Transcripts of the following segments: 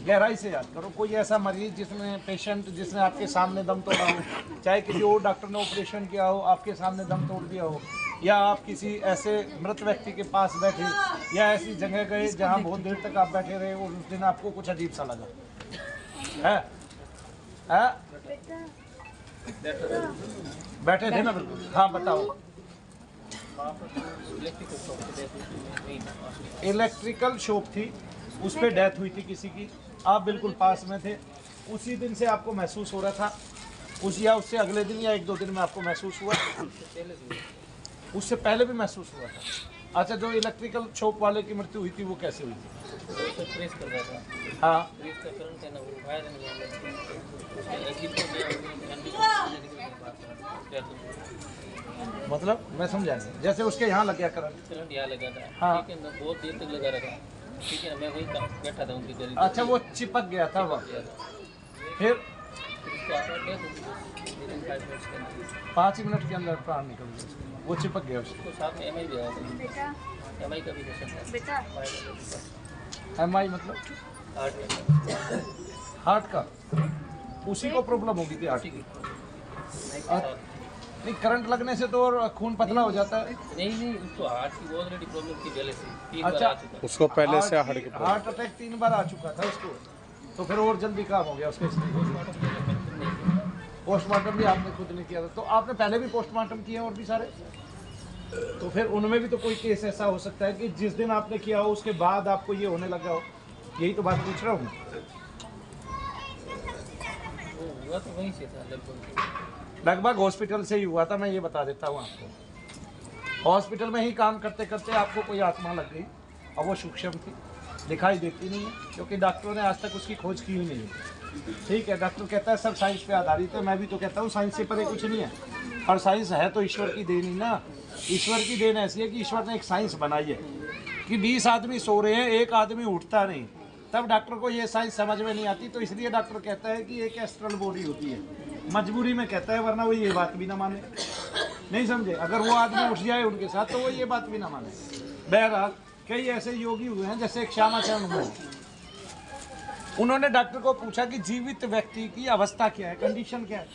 गहराई से याद करो। कोई ऐसा मरीज जिसने पेशेंट जिसने आपके सामने दम तोड़ा हो, चाहे किसी और डॉक्टर ने ऑपरेशन किया हो, आपके सामने दम तोड़ दिया हो, या आप किसी ऐसे मृत व्यक्ति के पास बैठे या ऐसी जगह गए जहाँ बहुत देर तक आप बैठे रहे और उस दिन आपको कुछ अजीब सा लगा है? बैठे थे ना बिल्कुल। हाँ बताओ। इलेक्ट्रिकल शॉप थी, उस पर डेथ हुई थी किसी की, आप बिल्कुल पास में थे। उसी दिन से आपको महसूस हो रहा था या उससे अगले दिन या 1-2 दिन में आपको महसूस हुआ? उससे पहले भी महसूस हुआ था। अच्छा, जो इलेक्ट्रिकल शॉप वाले की मृत्यु हुई थी वो कैसे हुई थी? प्रेस कर रहा था। हाँ, प्रेस का करंट है ना, वो वायर नहीं मतलब मैं समझा नहीं। जैसे उसके यहाँ लग गया करंट यहाँ लगा था। हाँ। ठीक है ना, बहुत देर तक लगा रहा था। ठीक है ना, मैं वही बैठा था उनके करीब। अच्छा, वो चिपक गया था वह। फिर उसको आता है 5 मिनट के अंदर प्राण निकल गया उसके। वो चिपक गया उसको। उसको साथ में एमआई भी आया था। एमआई का भी पेशेंट था। एमआई मतलब हार्ट का? उसी को प्रॉब्लम होगी थी हार्ट की? नहीं, करंट लगने से तो और खून पतला हो जाता है। नहीं, उसको हार्ट की ऑलरेडी प्रॉब्लम थी पहले से। 3 अच्छा, बार आ चुका। उसको पहले से हार्ट अटैक 3 बार आ चुका था उसको, तो फिर और जल्दी काम हो गया उसका। पोस्टमार्टम भी आपने खुद नहीं किया था, तो आपने पहले भी पोस्टमार्टम किए और भी सारे, तो फिर उनमें भी तो कोई केस ऐसा हो सकता है कि जिस दिन आपने किया हो उसके बाद आपको ये होने लगा हो। यही तो बात पूछ रहा हूँ। हुआ तो वहीं से था लगभग हॉस्पिटल से ही हुआ था, मैं ये बता देता हूँ आपको। हॉस्पिटल में ही काम करते करते आपको कोई आत्मा लग गई, और वो सूक्ष्म थी, दिखाई देती नहीं है, क्योंकि डॉक्टरों ने आज तक उसकी खोज की ही नहीं है। ठीक है, डॉक्टर कहता है सब साइंस पे आधारित है, मैं भी तो कहता हूँ साइंस से परे कुछ नहीं है। और साइंस है तो ईश्वर की देन ही ना। ईश्वर की देन ऐसी है कि ईश्वर ने एक साइंस बनाई है कि 20 आदमी सो रहे हैं, एक आदमी उठता नहीं, तब डॉक्टर को ये साइंस समझ में नहीं आती, तो इसलिए डॉक्टर कहता है कि एक एस्ट्रल बॉडी होती है। मजबूरी में कहता है, वरना वो ये बात भी ना माने। नहीं समझे? अगर वो आदमी उठ जाए उनके साथ तो वो ये बात भी ना माने। बहरहाल कई ऐसे योगी हुए हैं, जैसे एक श्यामाचरण हुए, उन्होंने डॉक्टर को पूछा कि जीवित व्यक्ति की अवस्था क्या है, कंडीशन क्या है।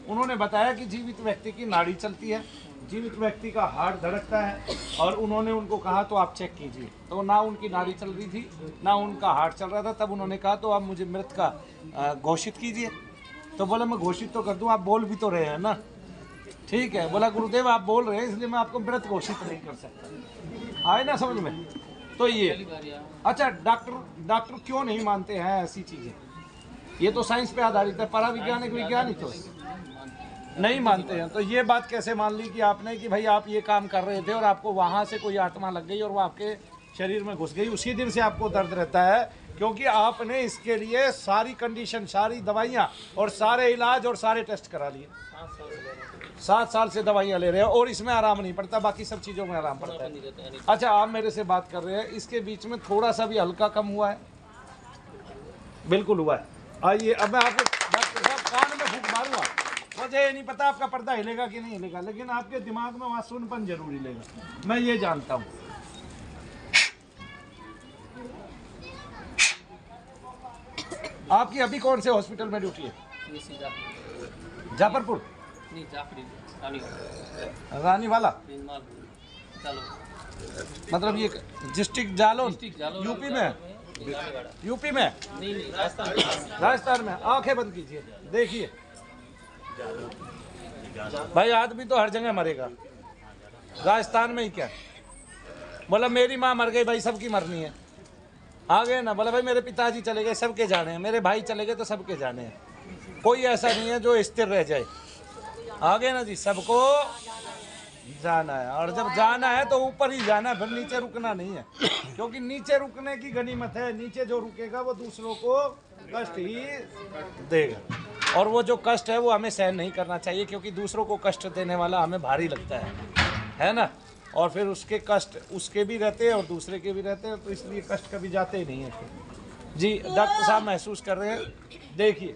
उन्होंने बताया कि जीवित व्यक्ति की नाड़ी चलती है, जीवित व्यक्ति का हार्ट धड़कता है, और उन्होंने उनको कहा तो आप चेक कीजिए, तो ना उनकी नाड़ी चल रही थी ना उनका हार्ट चल रहा था। तब उन्होंने कहा तो आप मुझे मृत का घोषित कीजिए। तो बोला मैं घोषित तो कर दूं, आप बोल भी तो रहे हैं ना। ठीक है, बोला गुरुदेव आप बोल रहे हैं इसलिए मैं आपको मृत घोषित नहीं कर सकता। आए ना समझ में? तो ये अच्छा, डॉक्टर क्यों नहीं मानते हैं ऐसी चीजें? ये तो साइंस पे आधारित है, परावैज्ञानिक विज्ञान ही तो नहीं मानते हैं। तो ये बात कैसे मान ली कि आपने कि भाई आप ये काम कर रहे थे और आपको वहां से कोई आत्मा लग गई और वो आपके शरीर में घुस गई, उसी दिन से आपको दर्द रहता है, क्योंकि आपने इसके लिए सारी कंडीशन, सारी दवाइयाँ और सारे इलाज और सारे टेस्ट करा लिए। 7 साल से दवाइयाँ ले रहे हैं और इसमें आराम नहीं पड़ता, बाकी सब चीज़ों में आराम पड़ता है। अच्छा, आप मेरे से बात कर रहे हैं, इसके बीच में थोड़ा सा भी हल्का कम हुआ है? बिल्कुल हुआ है। आइए अब मैं आपको डॉक्टर साहब कान में फूंक मारूंगा, मुझे नहीं पता आपका पर्दा हिलेगा कि नहीं हिलेगा, लेकिन आपके दिमाग में वहाँ सुनपन जरूर हिलेगा, मैं ये जानता हूँ। आपकी अभी कौन से हॉस्पिटल में ड्यूटी है? जाफरपुर? नहीं, जाफरी रानी वाला, चलो मतलब ये डिस्ट्रिक्ट जालोन जालोन यूपी में? यूपी में? नहीं, राजस्थान। राजस्थान में। आंखें बंद कीजिए, देखिए भाई, आदमी तो हर जगह मरेगा, राजस्थान में ही क्या? बोला मेरी माँ मर गई भाई, सबकी मरनी है। आ गए ना? बोला भाई मेरे पिताजी चले गए, सबके जाने हैं, मेरे भाई चले गए तो सबके जाने हैं, कोई ऐसा नहीं है जो स्थिर रह जाए। आ गए ना जी? सबको जाना है, और जब जाना है तो ऊपर ही जाना है, फिर नीचे रुकना नहीं है, क्योंकि नीचे रुकने की गनीमत है। नीचे जो रुकेगा वो दूसरों को कष्ट ही देगा, और वो जो कष्ट है वो हमें सहन नहीं करना चाहिए, क्योंकि दूसरों को कष्ट देने वाला हमें भारी लगता है ना। और फिर उसके कष्ट उसके भी रहते हैं और दूसरे के भी रहते हैं, तो इसलिए कष्ट कभी जाते ही नहीं है जी। डॉक्टर साहब महसूस कर रहे हैं, देखिए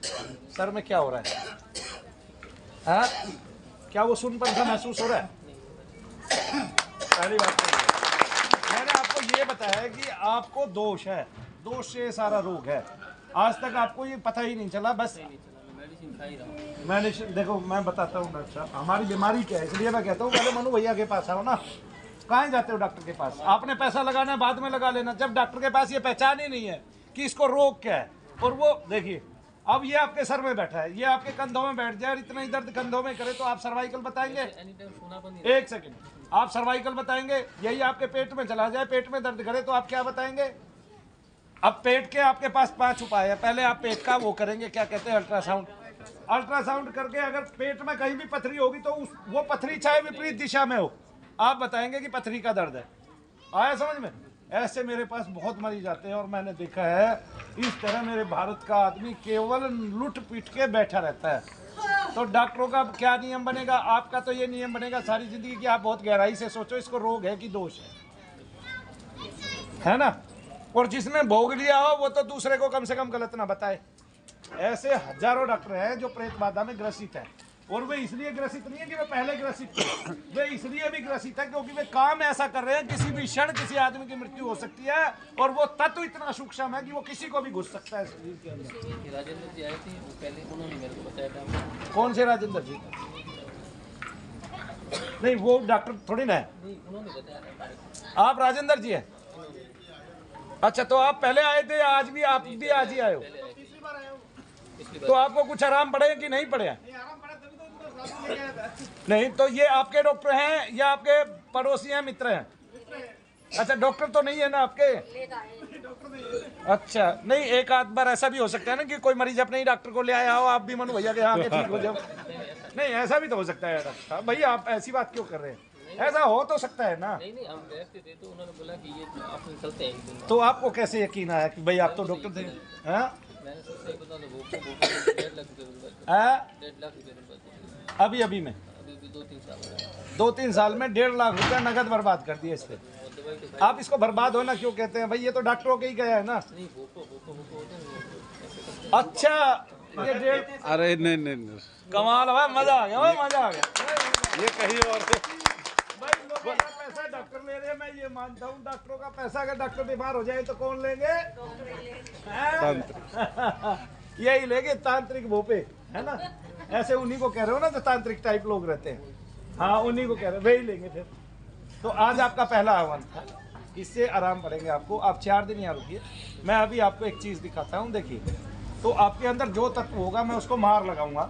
सर में क्या हो रहा है? हाँ, क्या वो सुनपन सा महसूस हो रहा है? पहली बात तो मैंने आपको ये बताया कि आपको दोष है, दोष से सारा रोग है। आज तक आपको ये पता ही नहीं चला? बस मेडिसिन खा ही रहा हूँ। मैंने देखो, मैं बताता हूँ डॉक्टर साहब हमारी बीमारी क्या है, इसलिए मैं कहता हूँ पहले मनु भैया के पास आओ ना। कहाँ जाते हो डॉक्टर के पास? आपने पैसा लगाना है, बाद में लगा लेना। जब डॉक्टर के पास ये पहचान ही नहीं है कि इसको रोग क्या है, और वो देखिए अब ये आपके सर में बैठा है, ये आपके कंधों में बैठ जाए और इतना ही दर्द कंधों में करे तो आप सर्वाइकल बताएंगे? एक सेकंड, आप सर्वाइकल बताएंगे? यही आपके पेट में चला जाए, पेट में दर्द करे तो आप क्या बताएंगे? अब पेट के आपके पास 5 उपाय है। पहले आप पेट का वो करेंगे, क्या कहते हैं, अल्ट्रासाउंड। अल्ट्रासाउंड करके अगर पेट में कहीं भी पथरी होगी तो वो पथरी चाहे विपरीत दिशा में हो, आप बताएंगे कि पथरी का दर्द है। आया समझ में? ऐसे मेरे पास बहुत मरीज आते हैं और मैंने देखा है इस तरह मेरे भारत का आदमी केवल लुट पीट के बैठा रहता है। तो डॉक्टरों का क्या नियम बनेगा? आपका तो ये नियम बनेगा सारी जिंदगी कि आप बहुत गहराई से सोचो इसको रोग है कि दोष है ना? और जिसने भोग लिया हो वो तो दूसरे को कम से कम गलत ना बताए। ऐसे हजारों डॉक्टर हैं जो प्रेत बाधा में ग्रसित है, और वे इसलिए ग्रसित नहीं है कि वे पहले ग्रसित थे, वे इसलिए भी ग्रसित है क्योंकि वे काम ऐसा कर रहे हैं किसी भी क्षण किसी आदमी की मृत्यु हो सकती है, और वो तत्व इतना सूक्ष्म है कि वो किसी को भी घुस सकता है शरीर के अंदर। राजेंद्र जी आए थे, वो पहले उन्होंने मेरे को बताया था। कौन से राजेंद्र जी? नहीं, वो डॉक्टर थोड़ी ना है। नहीं, उन्होंने बताया। आप राजेंद्र जी हैं? अच्छा, तो आप पहले आए थे, आज भी आप भी आज ही आए हो? तो आपको कुछ आराम पड़े कि नहीं पड़े? नहीं, तो ये आपके डॉक्टर हैं या आपके पड़ोसी हैं, मित्र हैं? अच्छा, डॉक्टर तो नहीं है ना आपके? अच्छा, नहीं, एक आध बार ऐसा भी हो सकता है ना कि कोई मरीज अपने ही डॉक्टर को ले आया हो, आप भी मनु भैया के यहाँ के ठीक हो जाओ। नहीं, ऐसा भी तो हो सकता है डॉक्टर साहब। भैया आप ऐसी बात क्यों कर रहे हैं? ऐसा हो तो सकता है ना। नहीं, हम देखते थे तो उन्होंने बोला कि ये आप निकलते हैं। तो आपको कैसे यकीन आया कि भाई आप तो डॉक्टर थे? मैंने सोचा ही बता दो, वो 1.5 लाख रुपए, 1.5 लाख रुपए अभी अभी में अभी 2-3 साल 2-3 साल में 1.5 लाख रुपया नगद बर्बाद कर दिए इस पे। आप इसको बर्बाद होना क्यों कहते हैं भाई? ये तो डॉक्टरों के ही गया है ना। नहीं, अच्छा, ये 1.5, अरे नहीं कमाल है, मजा आ गया भाई, मजा आ गया। ये कहीं और से भाई लोगों का पैसा डॉक्टर ले रहे हैं, मैं ये मानता हूँ। डॉक्टरों का पैसा अगर डॉक्टर बीमार हो जाए तो कौन लेंगे? यही लेंगे, तांत्रिक भोपे, है ना? ऐसे उन्हीं को कह रहे हो ना जो तांत्रिक टाइप लोग रहते हैं। हाँ, उन्हीं को कह रहे हो, वही लेंगे फिर। तो आज आपका पहला आह्वान था, इससे आराम पड़ेंगे आपको। आप 4 दिन यहाँ रुकिए, मैं अभी आपको एक चीज़ दिखाता हूँ। देखिए, तो आपके अंदर जो तत्व होगा मैं उसको मार लगाऊंगा।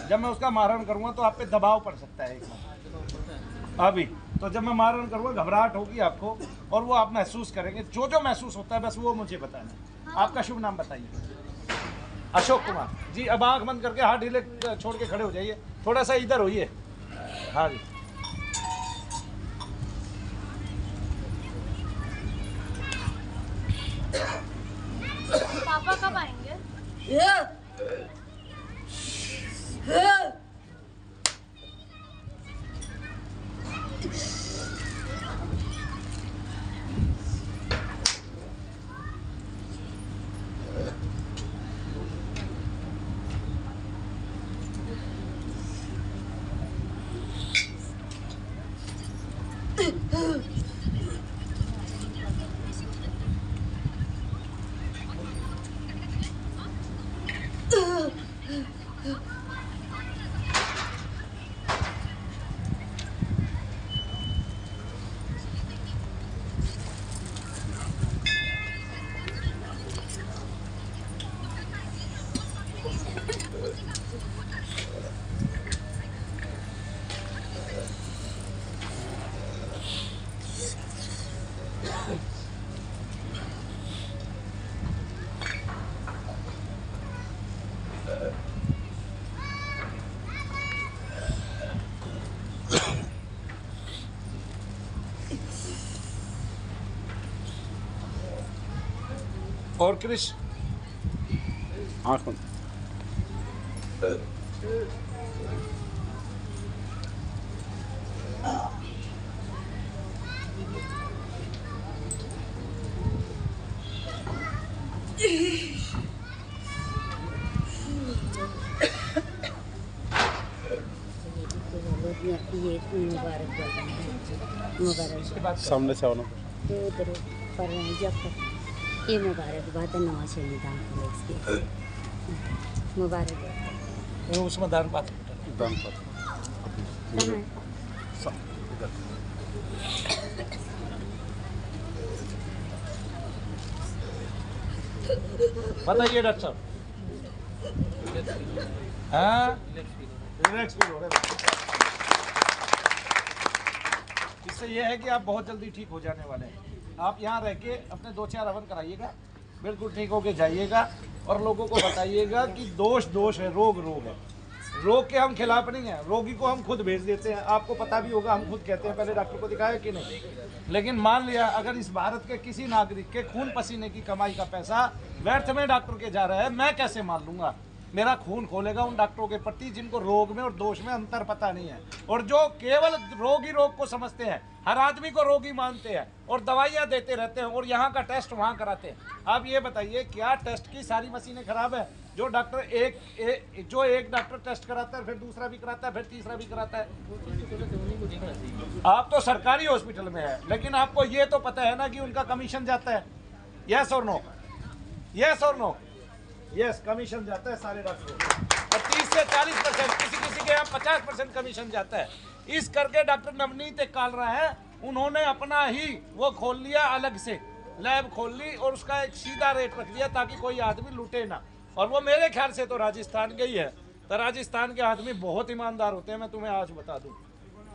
जब मैं उसका मारण करूँगा तो आप पे दबाव पड़ सकता है एक बार अभी। तो जब मैं मारण करूँगा घबराहट होगी आपको, और वो आप महसूस करेंगे। जो जो महसूस होता है बस वो मुझे बताना। आपका शुभ नाम बताइए। अशोक कुमार जी। अब आंख बंद करके हाथ ढीले छोड़ के खड़े हो जाइए, थोड़ा सा इधर होइए। हाँ जी। पापा कब आएंगे? और कृष आँख बंद। ये मुबारक, मुबारक। इसके बाद सामने से आना। तो उधर पर जब तक ये मुबारकबाद है नवा शहरी दान कॉलेज की मुबारकबाद। तो उसमें दान पात्र दान पात्र कहाँ है? बताइए डॉक्टर साहब। हाँ रिलैक्स फील हो रहा है। इससे ये है कि आप बहुत जल्दी ठीक हो जाने वाले हैं। आप यहाँ रह के अपने 2-4 हवन कराइएगा, बिल्कुल ठीक होके जाइएगा और लोगों को बताइएगा कि दोष दोष है, रोग रोग है। रोग के हम खिलाफ नहीं है, रोगी को हम खुद भेज देते हैं। आपको पता भी होगा, हम खुद कहते हैं पहले डॉक्टर को दिखाया कि नहीं। लेकिन मान लिया अगर इस भारत के किसी नागरिक के खून पसीने की कमाई का पैसा व्यर्थ में डॉक्टर के जा रहा है, मैं कैसे मान लूंगा? मेरा खून खोलेगा उन डॉक्टरों के प्रति जिनको रोग में और दोष में अंतर पता नहीं है और जो केवल रोग ही रोग को समझते हैं, हर आदमी को रोगी मानते हैं और दवाइयाँ देते रहते हैं और यहाँ का टेस्ट वहाँ कराते हैं। आप ये बताइए क्या टेस्ट की सारी मशीनें खराब है? जो डॉक्टर एक डॉक्टर टेस्ट कराता है, फिर दूसरा भी कराता है, फिर तीसरा भी कराता है। आप तो सरकारी हॉस्पिटल में है, लेकिन आपको ये तो पता है ना कि उनका कमीशन जाता है। यस और नो? यस और नो? यस, कमीशन जाता है सारे डॉक्टरों को और 30 से 40%, किसी के यहाँ 50% कमीशन जाता है। इस करके डॉक्टर नवनीत एक काल रहा है, उन्होंने अपना ही वो खोल लिया, अलग से लैब खोल ली और उसका एक सीधा रेट रख दिया ताकि कोई आदमी लूटे ना। और वो मेरे ख्याल से तो राजस्थान के ही है। तो राजस्थान के आदमी बहुत ईमानदार होते हैं, मैं तुम्हें आज बता दूं।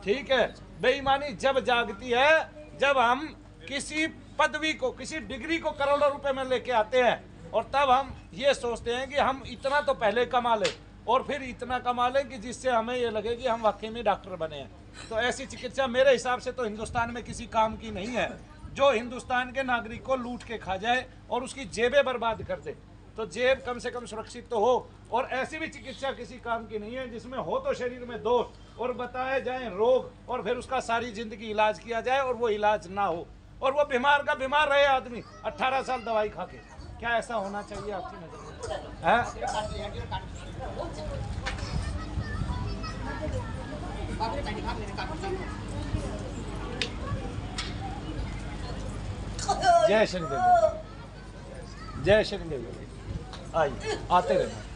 ठीक है, बेईमानी जब जागती है जब हम किसी पदवी को, किसी डिग्री को करोड़ों रुपए में लेके आते हैं और तब हम ये सोचते हैं कि हम इतना तो पहले कमा लें और फिर इतना कमा लें कि जिससे हमें ये लगे कि हम वाकई में डॉक्टर बने हैं। तो ऐसी चिकित्सा मेरे हिसाब से तो हिंदुस्तान में किसी काम की नहीं है, जो हिंदुस्तान के नागरिक को लूट के खा जाए और उसकी जेबें बर्बाद कर दे। तो जेब कम से कम सुरक्षित तो हो। और ऐसी भी चिकित्सा किसी काम की नहीं है जिसमें हो तो शरीर में दोष और बताए जाए रोग और फिर उसका सारी जिंदगी इलाज किया जाए और वो इलाज ना हो और वो बीमार का बीमार रहे आदमी 18 साल दवाई खा के। क्या ऐसा होना चाहिए आपकी नजर में? जय श्री देवी, जय श्री देवी। आइए, आते रहना।